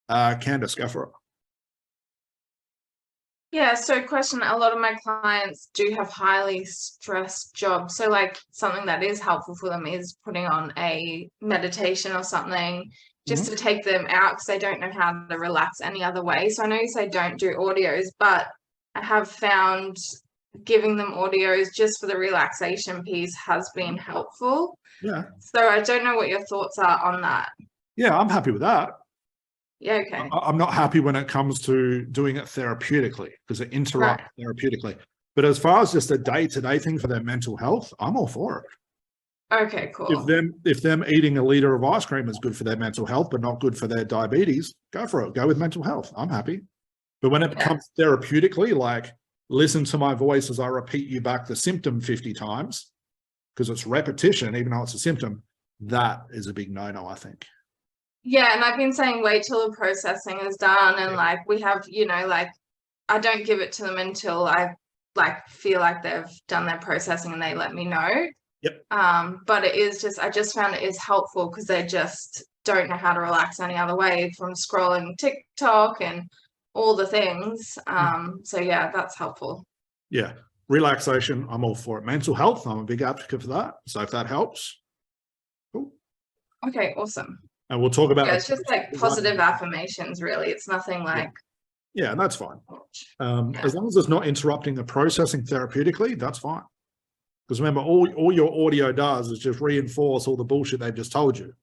Candice, go for it. Yeah, so question, a lot of my clients do have highly stressed jobs. So like something that is helpful for them is putting on a meditation or something just to take them out because they don't know how to relax any other way. So I know you say don't do audios, but I have found giving them audios just for the relaxation piece has been helpful. Yeah. So I don't know what your thoughts are on that. Yeah, I'm happy with that. Yeah, okay. I'm not happy when it comes to doing it therapeutically because it interrupts therapeutically. But as far as just a day-to-day thing for their mental health, I'm all for it. Okay, cool. If them eating a liter of ice cream is good for their mental health, but not good for their diabetes, go for it. Go with mental health. I'm happy. But when it becomes therapeutically, like listen to my voice as I repeat you back the symptom 50 times, because it's repetition, even though it's a symptom, that is a big no-no, I think. Yeah, and I've been saying wait till the processing is done, and like we have, you know, like I don't give it to them until I like feel like they've done their processing and they let me know. Yep. But it is just, I just found it is helpful because they just don't know how to relax any other way from scrolling TikTok and all the things. So yeah, that's helpful. Yeah. Relaxation, I'm all for it. Mental health, I'm a big advocate for that. So if that helps, cool. Okay, awesome. And we'll talk about it's just like positive affirmations, really. It's nothing like yeah, and that's fine. As long as it's not interrupting the processing therapeutically, that's fine. Because remember, all your audio does is just reinforce all the bullshit they've just told you.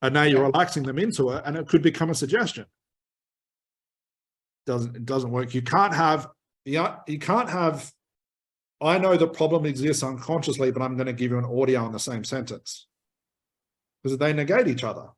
And now you're relaxing them into it, and it could become a suggestion. It doesn't work. You can't have I know the problem exists unconsciously, but I'm going to give you an audio in the same sentence. Because they negate each other.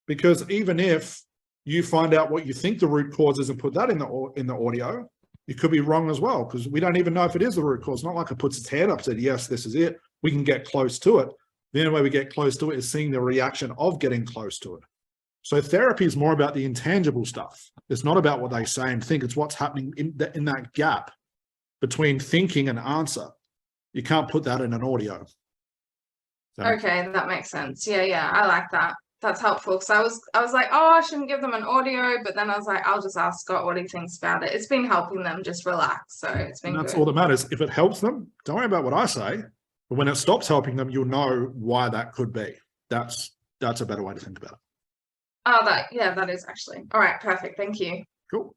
Because even if you find out what you think the root cause is and put that in the audio, you could be wrong as well, because we don't even know if it is the root cause. Not like it puts its hand up and said, yes, this is it. We can get close to it. The only way we get close to it is seeing the reaction of getting close to it. So therapy is more about the intangible stuff. It's not about what they say and think. It's what's happening in that gap between thinking and answer. You can't put that in an audio. Okay, that makes sense. Yeah, I like that. That's helpful because I was like, oh, I shouldn't give them an audio, but then I was like, I'll just ask Scott what he thinks about it. It's been helping them just relax, so it's been that's good. all that matters. If it helps them, don't worry about what I say. But when it stops helping them, you'll know why that could be. That's a better way to think about it. Oh, that is actually all right. Perfect. Thank you. Cool.